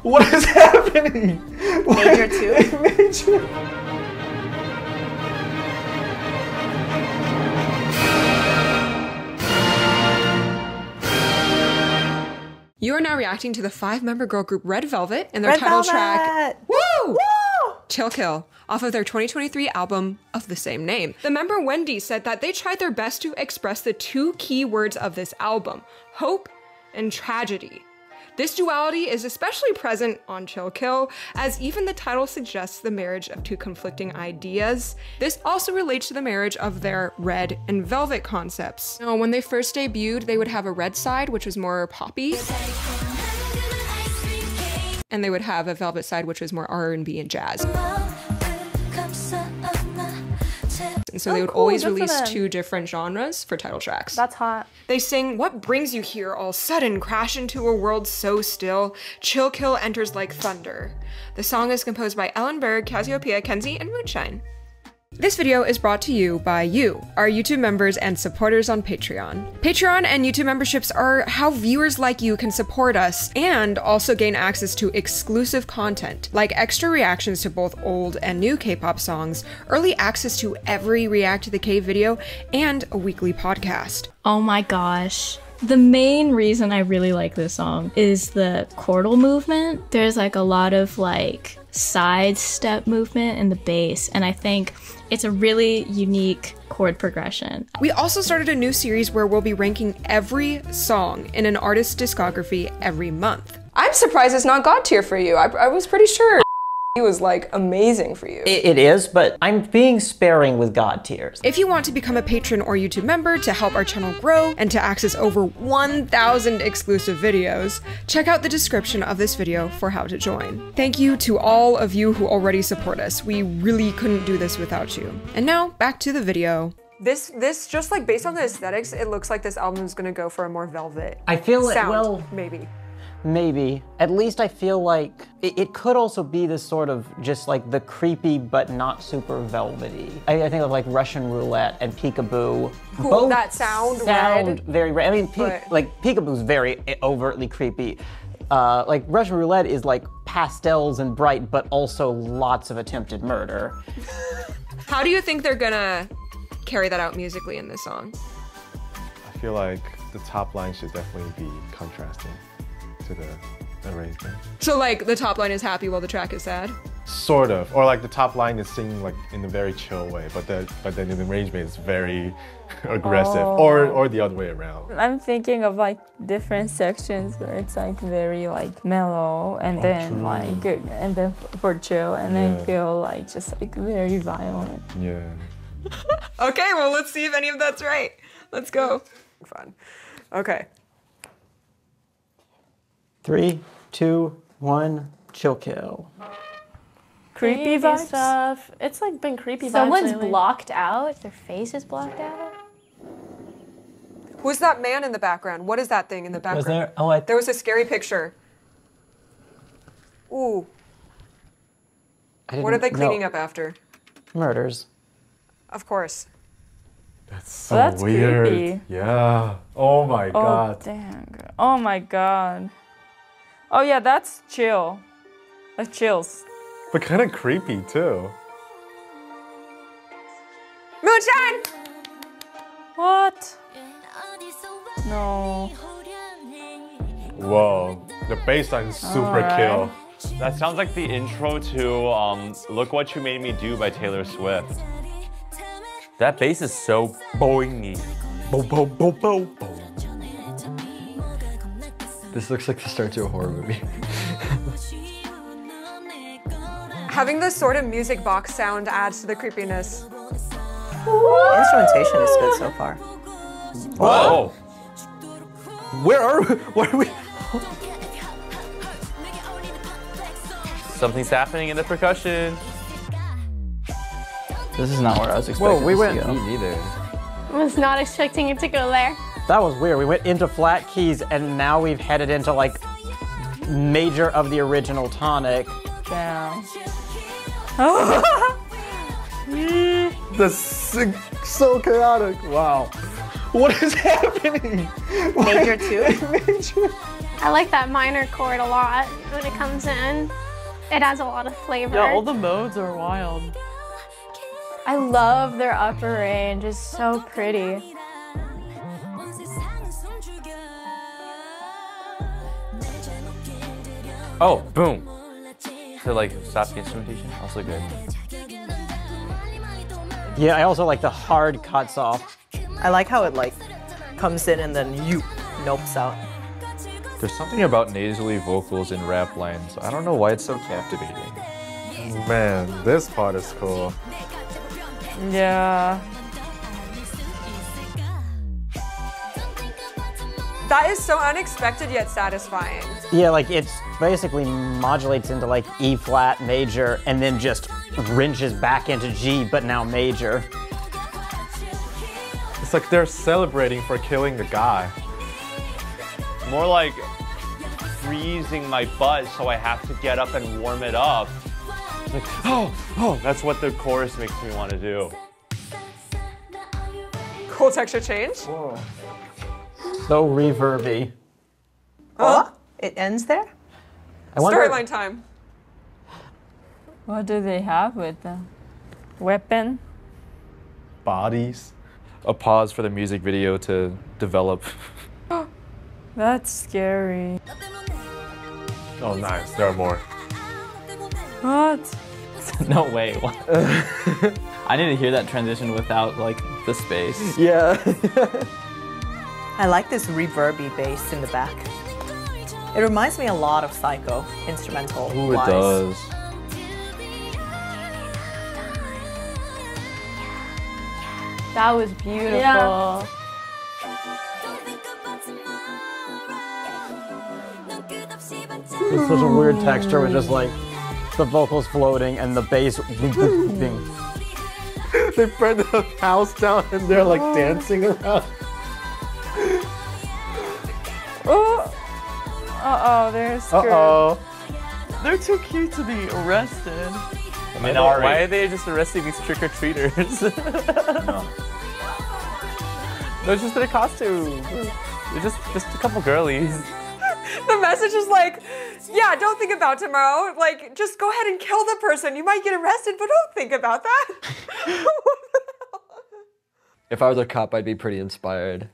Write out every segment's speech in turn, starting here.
What is happening? Major 2? Major. You are now reacting to the 5-member girl group Red Velvet and their title track, Woo! Woo! Chill Kill, off of their 2023 album of the same name. The member Wendy said that they tried their best to express the 2 key words of this album, hope and tragedy. This duality is especially present on Chill Kill, as even the title suggests the marriage of 2 conflicting ideas. This also relates to the marriage of their red and velvet concepts. Now, when they first debuted, they would have a red side, which was more poppy, and they would have a velvet side, which was more R&B and jazz. And so they would always release 2 different genres for title tracks. That's hot. They sing, "What brings you here all sudden, crash into a world so still, Chill Kill enters like thunder." The song is composed by Ellen Berg, Cassiopeia, Kenzie, and Moonshine. This video is brought to you by you, our YouTube members and supporters on Patreon. Patreon and YouTube memberships are how viewers like you can support us and also gain access to exclusive content, like extra reactions to both old and new K-pop songs, early access to every React to the K video, and a weekly podcast. Oh my gosh. The main reason I really like this song is the chordal movement. There's like a lot of like side step movement in the bass, and I think it's a really unique chord progression. We also started a new series where we'll be ranking every song in an artist's discography every month. I'm surprised it's not God tier for you. I was pretty sure he was like amazing for you. It is, but I'm being sparing with God tiers. If you want to become a patron or YouTube member to help our channel grow and to access over 1,000 exclusive videos, check out the description of this video for how to join. Thank you to all of you who already support us. We really couldn't do this without you. And now back to the video. This just like based on the aesthetics, it looks like this album is gonna go for a more velvet I feel like, sound, well, maybe. At least I feel like it could also be this sort of just like the creepy but not super velvety. I think of like Russian Roulette and Peekaboo. Both that sound red, very red. I mean, like Peekaboo's very overtly creepy. Like Russian Roulette is like pastels and bright, but also lots of attempted murder. How do you think they're gonna carry that out musically in this song? I feel like the top line should definitely be contrasting to the arrangement. So like the top line is happy while the track is sad? Sort of. Or like the top line is singing like in a very chill way, but then the arrangement is very aggressive. Or the other way around. I'm thinking of like different sections where it's like very like mellow and then like good, and then for chill, and then feel like just like very violent. Yeah. Okay, well let's see if any of that's right. Let's go. Fun. Okay. 3, 2, 1, Chill Kill. Creepy vibes? Stuff. It's like been creepy vibes. Someone's lately. blocked out. Their face is blocked out. Who's that man in the background? What is that thing in the background? Was there? Oh, there was a scary picture. Ooh. What are they cleaning up after? Murders. Of course. That's so that's weird. Creepy. Yeah. Oh my god. Oh dang. Oh my god. Oh yeah, that's chill. Like chills. But kind of creepy too. Moonshine! What? No. Whoa. The bass line is super kill. That sounds like the intro to Look What You Made Me Do by Taylor Swift. That bass is so boingy. Bo bo bo bo bo. This looks like the start to a horror movie. Having this sort of music box sound adds to the creepiness. The instrumentation is good so far. Whoa! Where are we? Something's happening in the percussion. This is not where I was expecting. Whoa, we went. Me neither. I was not expecting it to go there. That was weird. We went into flat keys and now we've headed into like major of the original tonic. Damn. That's so chaotic. Wow. What is happening? Major 2? Major. I like that minor chord a lot when it comes in. It adds a lot of flavor. Yeah, all the modes are wild. I love their upper range. It's so pretty. Oh, boom. To like stop the instrumentation, also good. Yeah, I also like the hard cuts off. I like how it like comes in and then nopes out. There's something about nasally vocals in rap lines. I don't know why it's so captivating. Man, this part is cool. Yeah. That is so unexpected yet satisfying. Yeah, like it's basically modulates into like E flat major and then just wrenches back into G, but now major. It's like they're celebrating for killing the guy. More like freezing my butt, so I have to get up and warm it up. It's like, oh, that's what the chorus makes me want to do. Cool texture change. Whoa. So reverby. Oh, it ends there? Storyline time. What do they have with them? Weapon? Bodies. A pause for the music video to develop. That's scary. Oh, nice. There are more. What? No way. I need to hear that transition without like the space. Yeah. I like this reverby bass in the back. It reminds me a lot of Psycho, instrumental Ooh, it wise. does. That was beautiful. Yeah. It's such a weird texture with just like the vocals floating and the bass booping. They burn the house down and they're like dancing around. Uh-oh, they're screwed. Uh-oh. They're too cute to be arrested. Why are they just arresting these trick-or-treaters? No, it's just their costume. They're just a couple girlies. The message is like, yeah, don't think about tomorrow. Like, just go ahead and kill the person. You might get arrested, but don't think about that. If I was a cop, I'd be pretty inspired.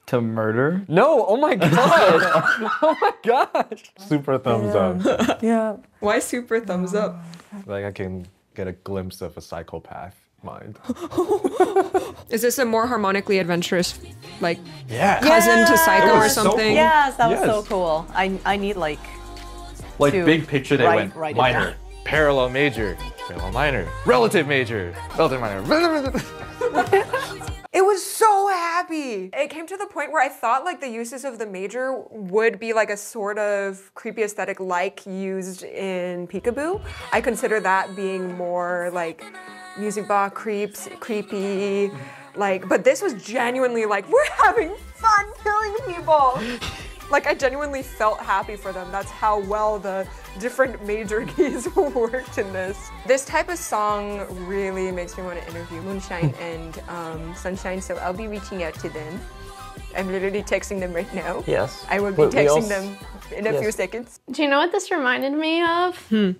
To murder? No, oh my god! Oh my gosh! Super thumbs up. Yeah. Why super thumbs up? Like I can get a glimpse of a psychopath mind. Is this a more harmonically adventurous, like, Yeah. cousin to Psycho or so something? cool. Yes, that was Yes. so cool. I need like to Big picture, they write went it minor, down. parallel major, parallel minor, relative major, relative minor. It was so happy. It came to the point where I thought like the uses of the major would be like a sort of creepy aesthetic like used in Peekaboo. I consider that being more like music box creepy, like, but this was genuinely like, we're having fun killing people. Like I genuinely felt happy for them. That's how well the different major keys worked in this. This type of song really makes me want to interview Moonshine and Sunshine, so I'll be reaching out to them. I'm literally texting them right now. Yes. I will be texting them in a few seconds. Do you know what this reminded me of? It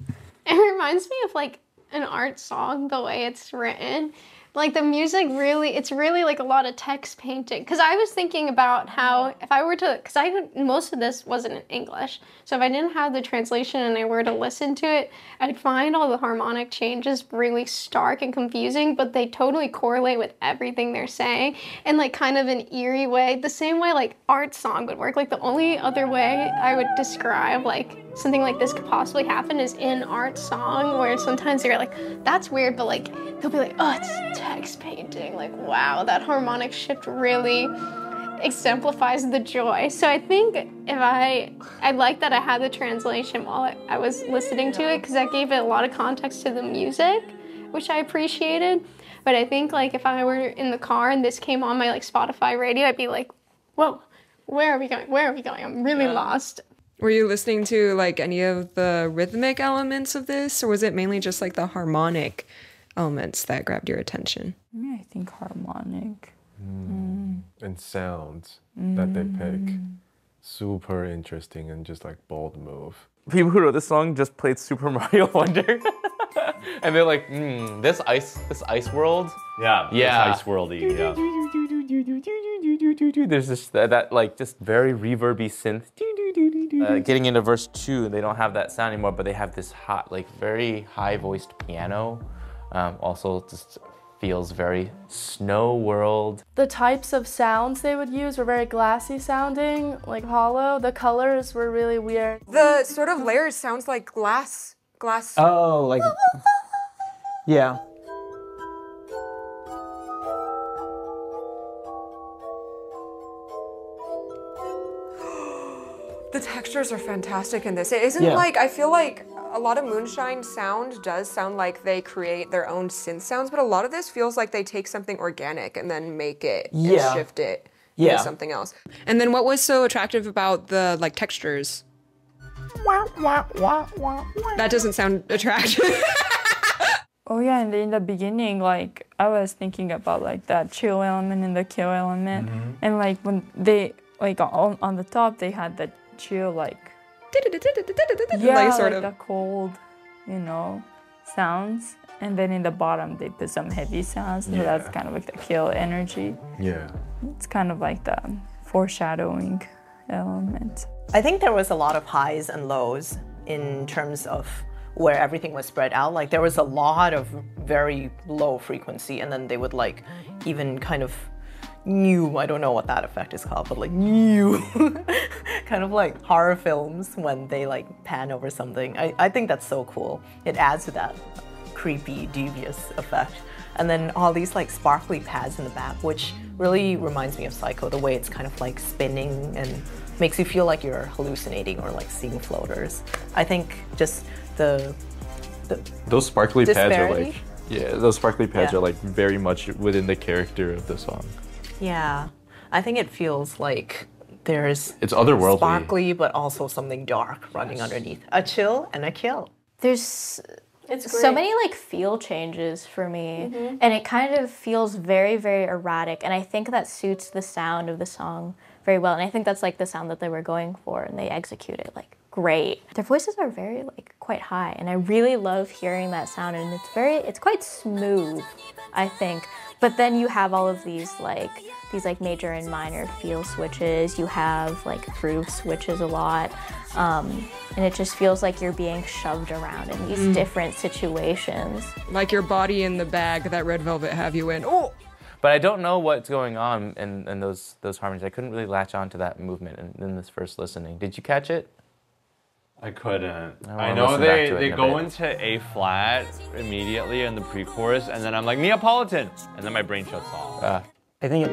reminds me of like an art song, the way it's written. Like the music really, it's really like a lot of text painting. Cause I was thinking about how if I were to, cause most of this wasn't in English. So if I didn't have the translation and I were to listen to it, I'd find all the harmonic changes really stark and confusing, but they totally correlate with everything they're saying in like kind of an eerie way. The same way like art song would work. Like the only other way I would describe like something like this could possibly happen is in art song, where sometimes you're like, that's weird, but like, they'll be like, oh, it's text painting. Like, wow, that harmonic shift really exemplifies the joy. So I think if I like that I had the translation while I was listening to it, because that gave it a lot of context to the music, which I appreciated. But I think like if I were in the car and this came on my like Spotify radio, I'd be like, whoa, where are we going? Where are we going? I'm really lost. Were you listening to like any of the rhythmic elements of this, or was it mainly just like the harmonic elements that grabbed your attention? I think harmonic. And sounds that they pick. super interesting and just like bold move. People who wrote this song just played Super Mario Wonder. And they're like, this ice world? Yeah, Yeah. It's ice worldy, yeah. There's this, that like, just very reverby synth. Getting into verse 2, they don't have that sound anymore, but they have this hot, like very high-voiced piano. Also just feels very Snow World. The types of sounds they would use were very glassy sounding, like hollow. The colors were really weird. The sort of layers sounds like glass. Oh, like, yeah. The textures are fantastic in this. It isn't Yeah. like, I feel like a lot of Moonshine sound does sound like they create their own synth sounds, but a lot of this feels like they take something organic and then make it and Yeah. shift it Yeah. into something else. And then what was so attractive about the like textures? That doesn't sound attractive. Oh yeah, and in the beginning, like I was thinking about like that chill element and the kill element, and like when they like on the top they had the chill like like sort of the cold, you know, sounds, and then in the bottom they put some heavy sounds. So that's kind of like the kill energy. Yeah. It's kind of like the foreshadowing element. I think there was a lot of highs and lows in terms of where everything was spread out. Like there was a lot of very low frequency, and then they would like even kind of I don't know what that effect is called, but like kind of like horror films when they like pan over something. I think that's so cool. It adds to that creepy, devious effect. And then all these like sparkly pads in the back, which really reminds me of Psycho, the way it's kind of like spinning and makes you feel like you're hallucinating or like seeing floaters. I think just those sparkly pads are disparity? like, yeah, those sparkly pads Yeah. are like very much within the character of the song. Yeah, I think it feels like there's It's otherworldly. sparkly, but also something dark running underneath. A chill and a kill. There's It's so many like feel changes for me, and it kind of feels very, very erratic, and I think that suits the sound of the song very well, and I think that's like the sound that they were going for, and they execute it like great. Their voices are very like quite high, and I really love hearing that sound, and it's quite smooth, I think. But then you have all of these like major and minor feel switches. You have like groove switches a lot. And it just feels like you're being shoved around in these different situations. like your body in the bag that Red Velvet have you in. Oh! But I don't know what's going on in those harmonies. I couldn't really latch on to that movement in this first listening. Did you catch it? I couldn't. I I know listen back to it they in a go bit. into A flat immediately in the pre-chorus, and then I'm like, Neapolitan! And then my brain shuts off. I think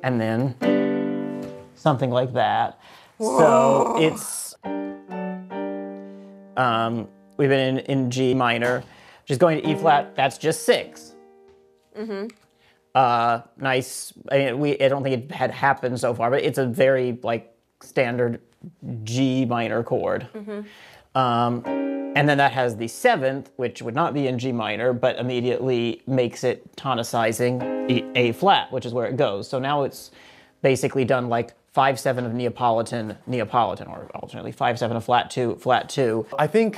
and then something like that. So it's we've been in G minor, just going to E flat. That's just 6. Nice. I mean, I don't think it had happened so far, but it's a very like standard G minor chord. And then that has the 7th, which would not be in G minor, but immediately makes it tonicizing A flat, which is where it goes. So now it's basically done like 5/7 of Neapolitan, or alternately 5/7 of flat 2, flat 2. I think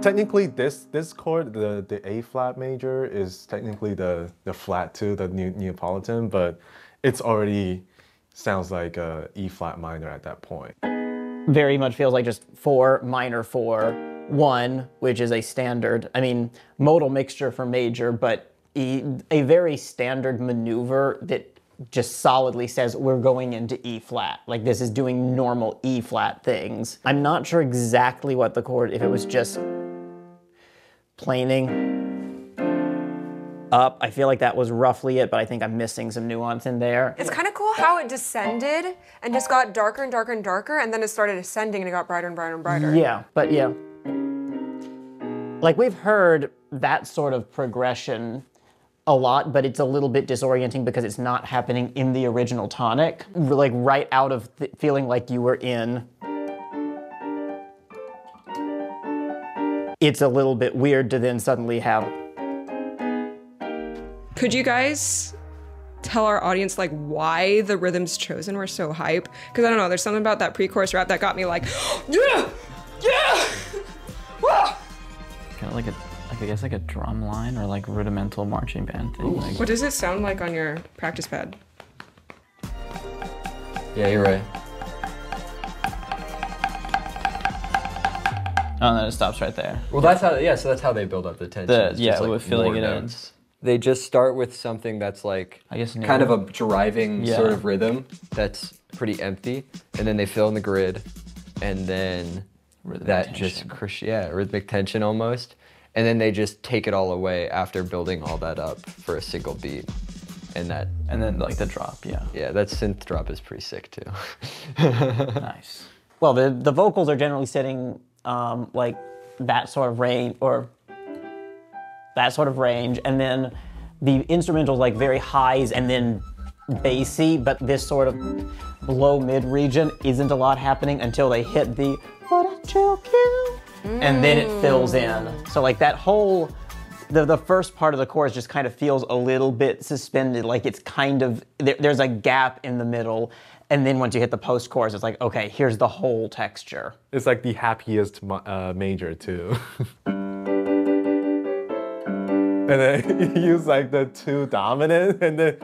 technically this chord, the A flat major, is technically the flat 2, the Neapolitan, but it's already sounds like a E flat minor at that point. Very much feels like just 4 minor 4, 1, which is a standard, I mean, modal mixture for major, but a very standard maneuver that just solidly says we're going into E flat. Like this is doing normal E flat things. I'm not sure exactly what the chord, if it was just planing up. I feel like that was roughly it, but I think I'm missing some nuance in there. It's kind of cool how it descended and just got darker and darker and darker, and then it started ascending and it got brighter and brighter and brighter. Yeah, but yeah. Like we've heard that sort of progression a lot, but it's a little bit disorienting because it's not happening in the original tonic. Like right out of feeling like you were in it's a little bit weird to then suddenly have. Could you guys tell our audience like why the rhythms chosen were so hype? Because I don't know, there's something about that pre-chorus rap that got me like, yeah, yeah. Kind of like I guess like a drum line or like rudimental marching band thing. Like, What does it sound like on your practice pad? Yeah, you're right. oh, and then it stops right there. Well, that's how. Yeah, so that's how they build up the tension. It's Yeah, just, like, with filling more it in. notes. They just start with something that's like I guess kind of newer. a driving Yeah. sort of rhythm that's pretty empty, and then they fill in the grid, and then that just rhythmic tension almost, and then they just take it all away after building all that up for a single beat, and then like the drop, yeah. Yeah, that synth drop is pretty sick too. Nice. Well, the vocals are generally setting like that sort of range, and then the instrumental's like very highs and then bassy, but this sort of low mid region isn't a lot happening until they hit the what a chill kill, and then it fills in. So like that whole the first part of the chorus just kind of feels a little bit suspended, like it's kind of there's a gap in the middle. And then once you hit the post-chorus, it's like, okay, here's the whole texture. It's like the happiest major too. And then you use like the 2 dominant, and then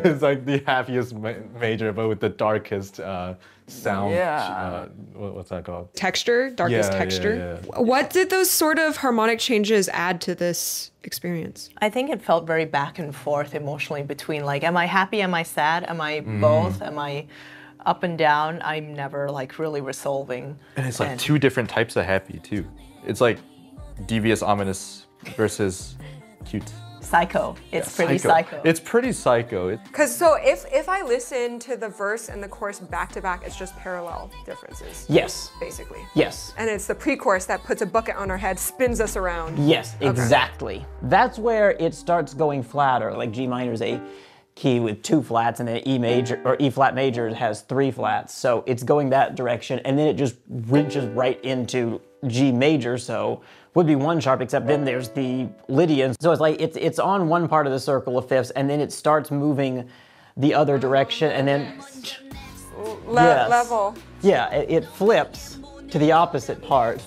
it's like the happiest major, but with the darkest sound. Yeah. What's that called? Texture, darkest texture. Yeah. What did those sort of harmonic changes add to this experience? I think it felt very back and forth emotionally between like, am I happy, am I sad, am I both, am I up and down? I'm never like really resolving. And it's like 2 different types of happy too. It's like devious, ominous versus cute. Psycho. It's pretty psycho. It's pretty psycho. Because so if I listen to the verse and the chorus back to back, it's just parallel differences. Yes. Basically. Yes. And it's the pre-chorus that puts a bucket on our head, spins us around. Yes, Okay. exactly. That's where it starts going flatter. Like G minor is a key with 2 flats, and then E major or E flat major has 3 flats. So it's going that direction, and then it just reaches right into G major. So would be 1 sharp, except then there's the Lydian. So it's like it's on one part of the circle of fifths, and then it starts moving the other direction, and then level. Yeah, it flips to the opposite part.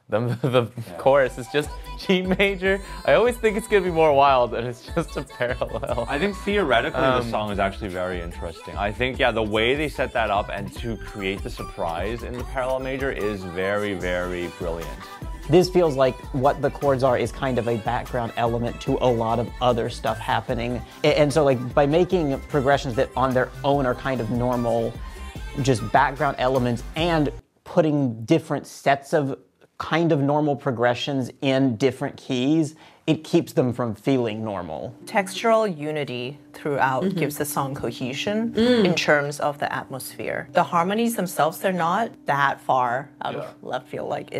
The chorus is just G major. I always think it's gonna be more wild, and it's just a parallel. I think theoretically the song is actually very interesting. I think, yeah, the way they set that up and to create the surprise in the parallel major is very, very brilliant. This feels like what the chords are is kind of a background element to a lot of other stuff happening. And so like by making progressions that on their own are kind of normal, just background elements, and putting different sets of kind of normal progressions in different keys, it keeps them from feeling normal. Textural unity throughout gives the song cohesion in terms of the atmosphere. The harmonies themselves, they're not that far out of left field. Like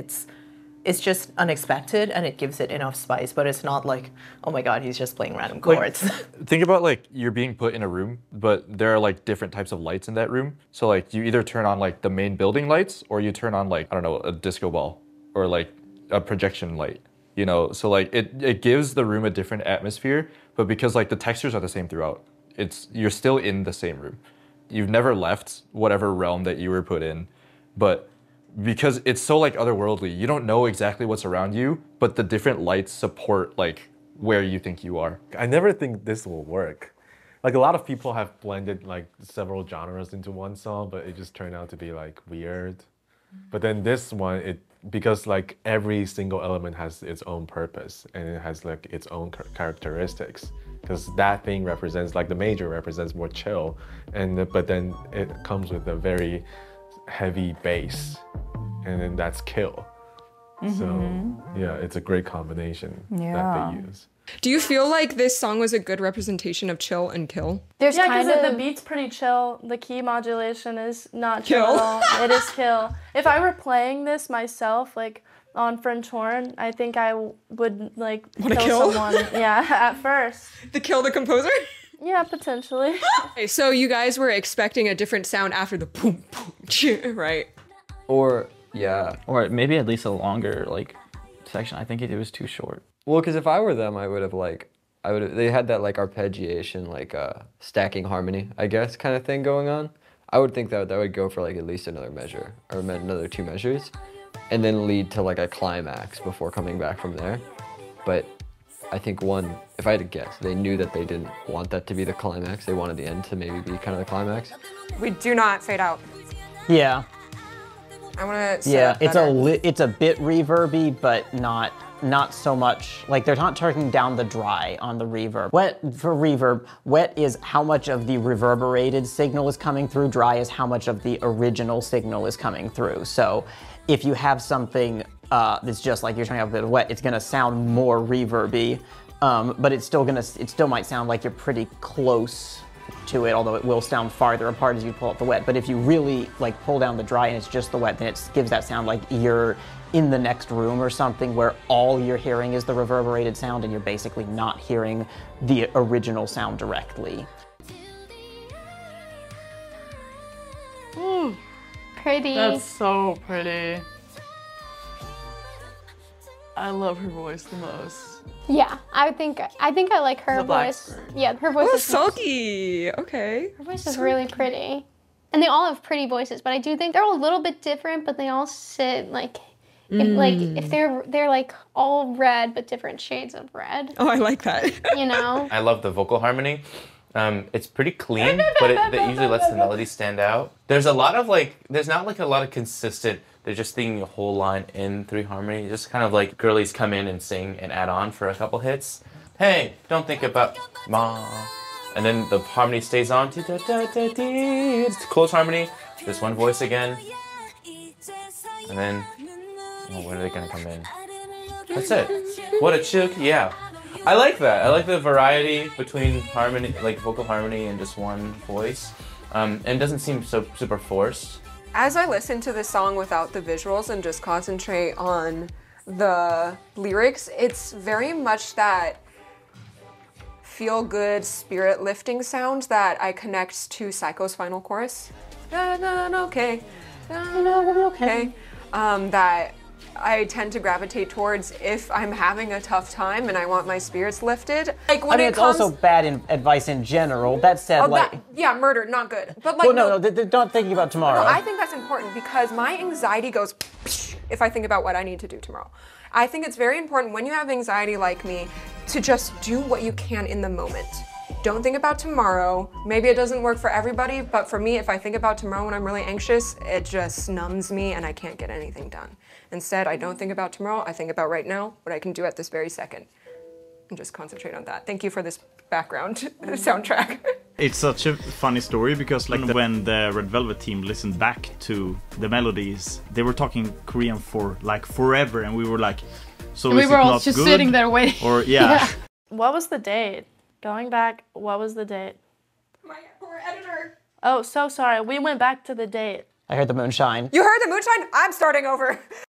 it's just unexpected, and it gives it enough spice, but it's not like, oh my god, he's just playing random chords. Think about like you're being put in a room, but there are like different types of lights in that room. So like you either turn on like the main building lights, or you turn on like, I don't know, a disco ball or like a projection light, you know? So like it gives the room a different atmosphere, but because like the textures are the same throughout, you're still in the same room. You've never left whatever realm that you were put in, but because it's so like otherworldly, you don't know exactly what's around you, but the different lights support like where you think you are. I never think this will work. Like a lot of people have blended like several genres into one song, but it just turned out to be like weird. But then this one, because like every single element has its own purpose, and it has like its own characteristics. Because that thing represents, like the major represents more chill, but then it comes with a very heavy bass, and then that's kill. So yeah, it's a great combination that they use. Do you feel like this song was a good representation of chill and kill? There's kind of the beat's pretty chill. The key modulation is not chill at all. It is kill. If I were playing this myself, like on French horn, I think I would like kill someone. Yeah, at first. To kill the composer? Yeah, potentially. Okay, so you guys were expecting a different sound after the boom, boom, right? Or Yeah. Or maybe at least a longer like section. I think it was too short. Well, because if I were them, I would have they had that like arpeggiation, like stacking harmony, I guess, kind of thing going on. I would think that would go for like at least another measure or another 2 measures, and then lead to like a climax before coming back from there. But I think if I had to guess, they knew that they didn't want that to be the climax. They wanted the end to maybe be kind of the climax. We do not fade out. Yeah. I want to. Yeah, it's a bit reverby, but not so much. Like they're not turning down the dry on the reverb. Wet for reverb. Wet is how much of the reverberated signal is coming through. Dry is how much of the original signal is coming through. So if you have something that's just like you're turning up a bit of wet, it's gonna sound more reverby, but it still might sound like you're pretty close to it, although it will sound farther apart as you pull up the wet. But if you really like pull down the dry and it's just the wet, then it gives that sound like you're in the next room or something where all you're hearing is the reverberated sound and you're basically not hearing the original sound directly. Ooh, pretty. That's so pretty. I love her voice the most. Yeah, I think I like her voice. Yeah, her voice is sulky. Okay. Her voice is really pretty. And they all have pretty voices, but I do think they're all a little bit different, but they all sit like if they're like all red but different shades of red. Oh, I like that. You know? I love the vocal harmony. It's pretty clean, but that usually lets the melody stand out. There's a lot of there's not like a lot of consistent, they're just singing a whole line in 3 harmony. Just kind of like girlies come in and sing and add on for a couple hits. Hey, don't think about ma. And then the harmony stays on. It's close harmony. There's one voice again. And then, when are they gonna come in? That's it. What a chill, yeah. I like that. I like the variety between harmony, like vocal harmony and just one voice. And it doesn't seem so super forced. As I listen to the song without the visuals and just concentrate on the lyrics, it's very much that feel-good, spirit-lifting sound that I connect to Psycho's final chorus. Okay. Okay. That I tend to gravitate towards if I'm having a tough time and I want my spirits lifted. Like when it's also bad advice in general. That said, yeah, murder, not good. But like, well, no, don't think about tomorrow. No, I think that's important because my anxiety goes if I think about what I need to do tomorrow. I think it's very important when you have anxiety like me to just do what you can in the moment. Don't think about tomorrow. Maybe it doesn't work for everybody, but for me, if I think about tomorrow when I'm really anxious, it just numbs me and I can't get anything done. Instead, I don't think about tomorrow, I think about right now, what I can do at this very second, and just concentrate on that. Thank you for this background soundtrack. It's such a funny story because when the Red Velvet team listened back to the melodies, they were talking Korean for like forever, and we were like, so we is were it all not just good? sitting there waiting. Or yeah. What was the date? Going back, what was the date? My poor editor. Oh, so sorry. We went back to the date. I heard the moonshine. You heard the moonshine? I'm starting over.